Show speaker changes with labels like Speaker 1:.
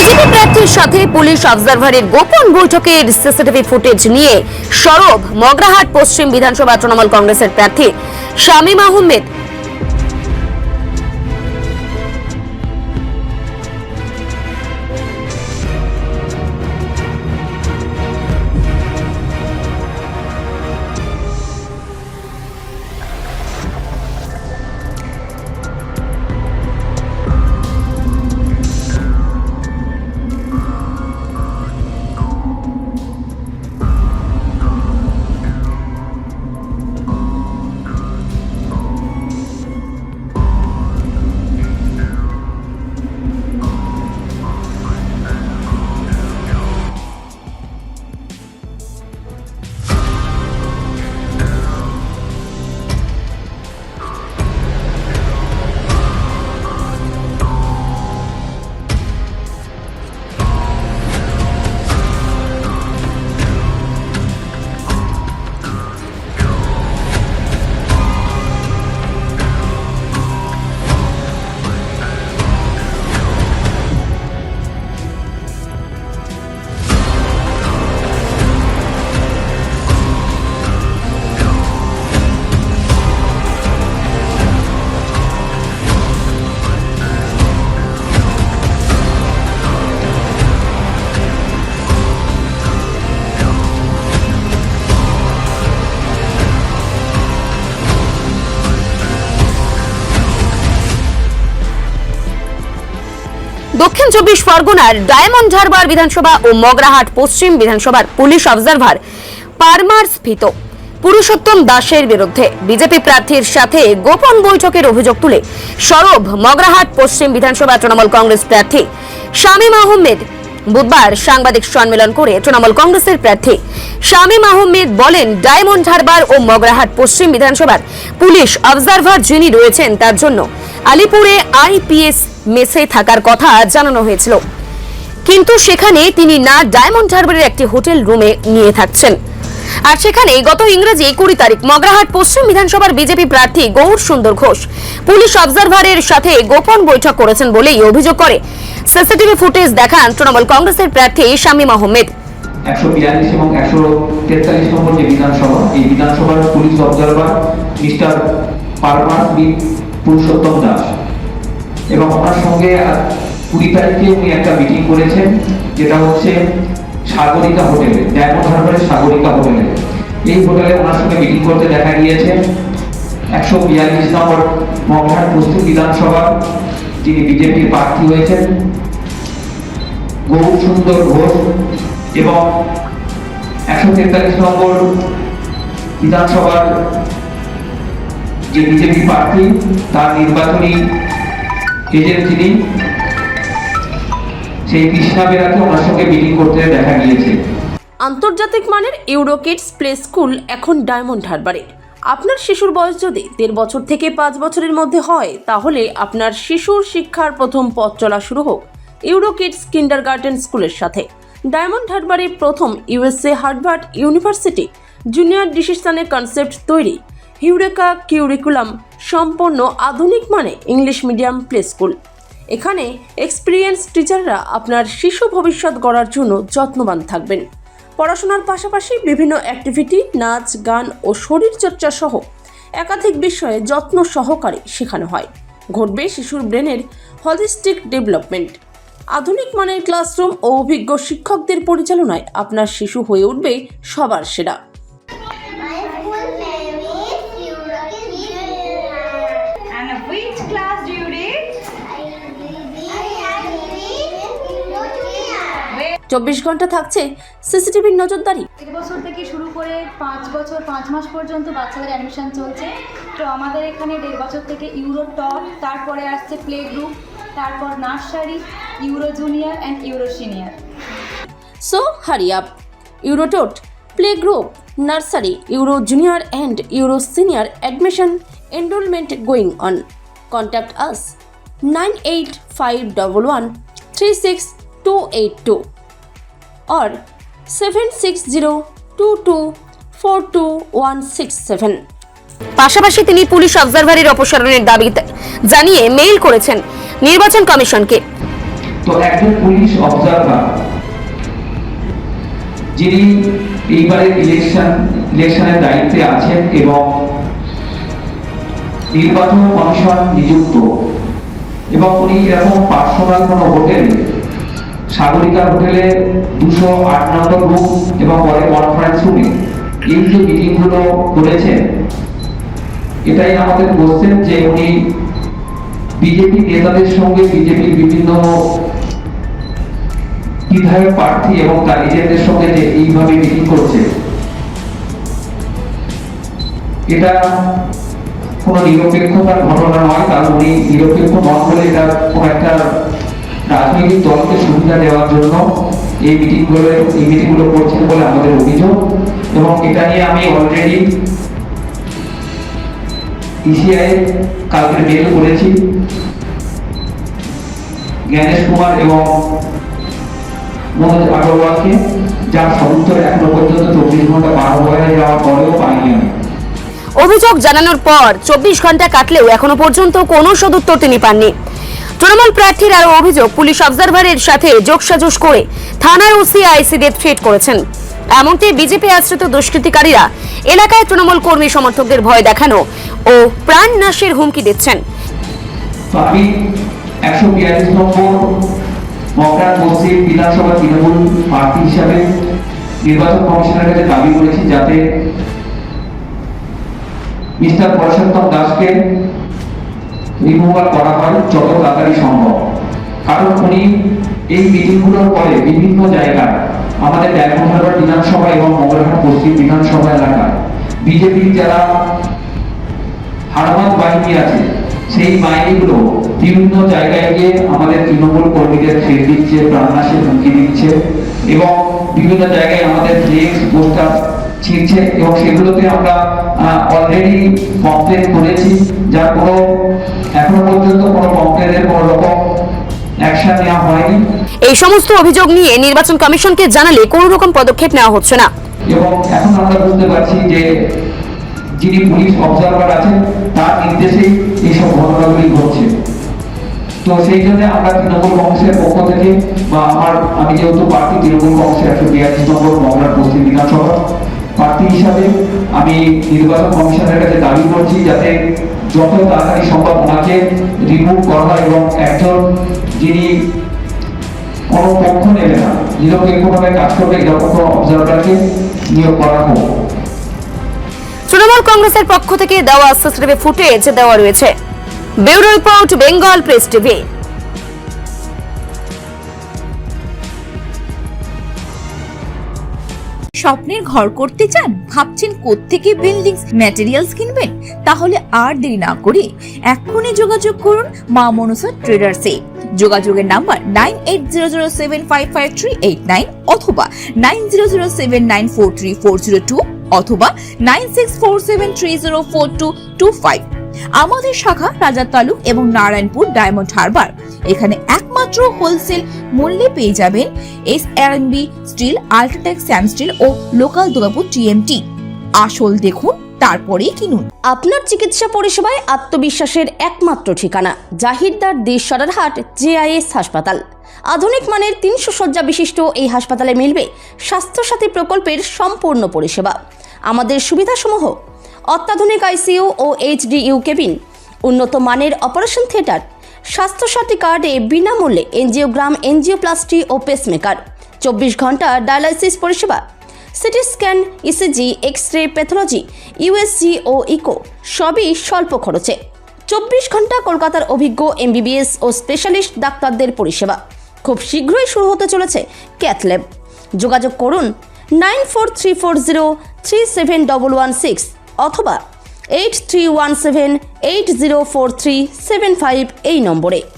Speaker 1: BJP প্রার্থীর সাথে police অবজারভারের গোপন বৈঠকের সিসিটিভি ফুটেজ নিয়ে সরব মগরাহাট পশ্চিম বিধানসভা তৃণমূল কংগ্রেসের প্রার্থী শামীম আহমেদ। দক্ষিণ চব্বিশ পরগনার ডায়মন্ড হারবার বিধানসভা ও মগরাহাট পশ্চিম বিধানসভার পুলিশ অবজারভার পারমারস্ফীত পুরুষোত্তম দাসের বিরুদ্ধে বিজেপি প্রার্থীর সাথে গোপন বৈঠকের অভিযোগ তুলে সরব মগরাহাট পশ্চিম বিধানসভা তৃণমূল কংগ্রেস প্রার্থী শামীম আহমেদ বুধবার সাংবাদিক সম্মেলন করে তৃণমূল কংগ্রেসের প্রার্থী শামীম আহমেদ বলেন, ডায়মন্ড হারবার ও মগরাহাট পশ্চিম বিধানসভার পুলিশ অবজারভার যিনি রয়েছেন তার জন্য আলিপুরে আইপিএস মেসে থাকার কথা জানানো হয়েছিল, কিন্তু সেখানে তিনি না ডায়মন্ড হারবারের একটি হোটেল রুমে নিয়ে থাকছেন। আর সেখানে গত ইংরেজি 20 তারিখ মগরাহাট পশ্চিম বিধানসভার বিজেপি প্রার্থী গৌর সুন্দর ঘোষ পুলিশ অবজারভারের সাথে গোপন বৈঠক করেছেন বলেই অভিযোগ করে সিসিটিভি ফুটেজ দেখান তৃণমূল কংগ্রেসের প্রার্থী শামীম আহমেদ।
Speaker 2: 142 এবং 143 নম্বর যে বিধানসভা, এই বিধানসভার police observer mister Purushottam Das, এবং ওনার সঙ্গে 20 তারিখে উনি একটা মিটিং করেছেন, যেটা হচ্ছে সাগরিকা হোটেলে, ডায়মন্ড হারবারের সাগরিকা হোটেলে। এই হোটেলে ওনার সঙ্গে মিটিং করতে দেখা গিয়েছে 142 নম্বর মগরাহাট পশ্চিম বিধানসভা যিনি বিজেপির প্রার্থী হয়েছেন গৌর সুন্দর ঘোষ, এবং 143 নম্বর বিধানসভার যে বিজেপি প্রার্থী তার নির্বাচনী এজেন্ট যিনি, সেই কৃষ্ণা বেরাকে ওনার সঙ্গে মিটিং করতে দেখা গিয়েছে।
Speaker 3: আন্তর্জাতিক মানের ইউরোকিডস প্লে স্কুল এখন ডায়মন্ড হারবারে। আপনার শিশুর বয়স যদি 1.5 বছর থেকে 5 বছরের মধ্যে হয়, তাহলে আপনার শিশুর শিক্ষার প্রথম পথ চলা শুরু হোক ইউরোকিডস কিন্ডারগার্টেন স্কুলের সাথে। ডায়মন্ড হারবারে প্রথম ইউএসএ হার্ভার্ড ইউনিভার্সিটি জুনিয়র ডিসিশনে কনসেপ্ট তৈরি হিউরেকা কিউরিকুলাম সম্পন্ন আধুনিক মানে ইংলিশ মিডিয়াম প্লে স্কুল। এখানে এক্সপিরিয়েন্স টিচাররা আপনার শিশু ভবিষ্যৎ গড়ার জন্য যত্নবান থাকবেন। পড়াশোনার পাশাপাশি বিভিন্ন অ্যাক্টিভিটি, নাচ, গান ও শরীরচর্চা সহ একাধিক বিষয়ে যত্ন সহকারে শেখানো হয়। ঘটবে শিশুর ব্রেনের হলিস্টিক ডেভেলপমেন্ট। আধুনিক মানের ক্লাসরুম ও অভিজ্ঞ শিক্ষকদের পরিচালনায় আপনার শিশু হয়ে উঠবে সবার সেরা।
Speaker 4: Which class do you read?
Speaker 3: 24 ঘন্টা থাকছে সিসিটিভির নজরদারি।
Speaker 5: 1 বছর থেকে শুরু করে 5 বছর 5 মাস পর্যন্ত বাচ্চাদের অ্যাডমিশন চলছে। তো আমাদের এখানে 1.5 বছর থেকে ইউরো টপ, তারপরে আসছে প্লে গ্রুপ, তারপর nursery, euro junior and euro senior.
Speaker 3: So hurry up. Eurotot, playgroup, nursery, Euro Junior and Euro Senior admission enrollment going on. Contact us 98511 36282 or 7602242167.
Speaker 1: পাশাপাশি তিনি পুলিশ অবজারভারের অপসারণের দাবি জানিয়ে মেইল করেছেন নির্বাচন কমিশনকে।
Speaker 2: তো একজন পুলিশ অবজারভার যিনি এইবারের ইলেকশনের দায়িত্বে আছেন এবং নির্বাচন কমিশন নিযুক্ত, এবং উনি এরকম পার্সোনাল কোনো হোটেল, সাগরিকা হোটেলে 208 নম্বর রুম এবং পরে কনফারেন্স রুমে এই যে মিটিংগুলো করেছেন, এটাই আমাদের বলছেন যে উনি বিজেপি নেতাদের সঙ্গে বিজেপির বিভিন্ন বিধায়ক প্রার্থী এবং তার এজেন্টদের সঙ্গে যে এইভাবে মিটিং করছে, এটা কোনো নিরপেক্ষতার ঘটনা নয়। কারণ উনি নিরপেক্ষ নন বলে এটা কোনো একটা রাজনৈতিক দলকে সুবিধা দেওয়ার জন্য এই মিটিংগুলো করছেন বলে আমাদের অভিযোগ। এবং এটা নিয়ে আমি অলরেডি ইসিআই কালকে মেল করেছি জ্ঞানেশ কুমার এবং মনোজ আগরওয়ালকে, যার সদুত্তর এখনো পর্যন্ত 24 ঘন্টা পার হয়ে যাওয়ার পরেও পাইনি আমি।
Speaker 1: অভিযোগ জানানোর পর 24 ঘন্টা কাটলেও এখনো পর্যন্ত কোনো সদুত্তর তিনি পাননি। তৃণমূল প্রার্থীর আরও অভিযোগ, পুলিশ অবজারভারের সাথে যোগসাজশ করে থানার ওসি আইসিদের থ্রেট করেছেন। এমনকি বিজেপি আশ্রিত দুষ্কৃতিকারীরা এলাকায় তৃণমূল কর্মী সমর্থকদের ভয় দেখানো ও প্রাণ নাশের হুমকি দিচ্ছেন।
Speaker 2: আমি 142 নম্বর মগরা পশ্চিম বিধানসভা তৃণমূল প্রার্থী হিসাবে নির্বাচন কমিশনের কাছে দাবি করেছি যাতে মিস্টার পুরুষোত্তম দাসকে রিমুভাল করা হয় যত তাড়াতাড়ি সম্ভব। কারণ উনি এই মিটিংগুলোর পরে বিভিন্ন জায়গায় আমাদের ডায়মন্ড হারবার বিধানসভা এবং মগরাহাট পশ্চিম বিধানসভা এলাকায় বিজেপির যারা হারমাত বাহিনী আছে, সেই বাহিনীগুলো বিভিন্ন জায়গায় গিয়ে আমাদের তৃণমূল কর্মীদের থ্রেট দিচ্ছে, প্রাণনাশের হুমকি দিচ্ছে এবং বিভিন্ন জায়গায় আমাদের ফ্লেক্স পোস্টার ছিঁড়ছে এবং সেগুলোতে আমরা অলরেডি কমপ্লেন করেছি, যার কোনো এখনো পর্যন্ত কোনো কমপ্লেনের কোনো রকম অ্যাকশন নেওয়া হয়নি।
Speaker 1: এই সমস্ত অভিযোগ নিয়ে নির্বাচন কমিশনকে জানালে কোনো রকম পদক্ষেপ নেওয়া হচ্ছে না।
Speaker 2: এবং এখন আমরা বুঝতে পারছি যে যিনি পুলিশ অবজারভার আছেন তার নির্দেশেই এইসব ঘটনাগুলি ঘটছে। তো সেই জন্য আমরা তৃণমূল কংগ্রেসের পক্ষ থেকে বা আমি যেহেতু প্রার্থী তৃণমূল কংগ্রেসের 142 নম্বর মগরাহাট পশ্চিম বিধানসভা প্রার্থী হিসাবে আমি নির্বাচন কমিশনের কাছে দাবি করছি যাতে যত তাড়াতাড়ি সম্ভব ওনাকে রিমুভ করা হয় এবং একজন যিনি কোনো পক্ষ নেবে না, নিরপেক্ষভাবে কাজ করবে এরকম কোনো অবজারভারকে নিয়োগ করা হোক।
Speaker 1: তৃণমূল কংগ্রেসের পক্ষ থেকে দেওয়া সিসিটিভি ফুটেজ দেওয়া রয়েছে। Bureau report, Bengal press TV.
Speaker 6: স্বপ্নের ঘর করতে চান, ভাবছেন কোত্থেকে বিল্ডিং ম্যাটেরিয়ালস কিনবেন? তাহলে আর দেরি না করে এক্ষুনি যোগাযোগ করুন মা মনসা ট্রেডার্সে। যোগাযোগের নাম্বার 9800755389 অথবা 9007943402 অথবা 9647304225। আমাদের শাখা রাজার তালুক এবং নারায়ণপুর ডায়মন্ড হারবার। এখানে একমাত্র হোলসেল মূল্যে পেয়ে যাবেন SRMB steel, UltraTech Shyam steel ও লোকাল দুর্গাপুর TMT। আসল দেখুন, তারপরেই কিনুন।
Speaker 3: আপনার চিকিৎসা পরিষেবায় আত্মবিশ্বাসের একমাত্র ঠিকানা জাহিরদার দেশ সদরহাট JIS হাসপাতাল। আধুনিক মানের 300 শয্যা বিশিষ্ট এই হাসপাতালে মিলবে স্বাস্থ্যসাথী প্রকল্পের সম্পূর্ণ পরিষেবা। আমাদের সুবিধাসমূহ: অত্যাধুনিক ICU ও HDU কেবিন, উন্নত মানের অপারেশন থিয়েটার, স্বাস্থ্যসাথী কার্ডে বিনামূল্যে এনজিওগ্রাম, এনজিওপ্লাস্টি ও পেসমেকার, 24 ঘন্টা ডায়ালাইসিস পরিষেবা, CT scan, ECG, x ray, pathology, USG ও ইকো সবই স্বল্প খরচে। 24 ঘন্টা কলকাতার অভিজ্ঞ MBBS ও স্পেশালিস্ট ডাক্তারদের পরিষেবা। খুব শীঘ্রই শুরু হতে চলেছে ক্যাথ ল্যাব। যোগাযোগ করুন 9434037116 অথবা 8317804375 এই নম্বরে।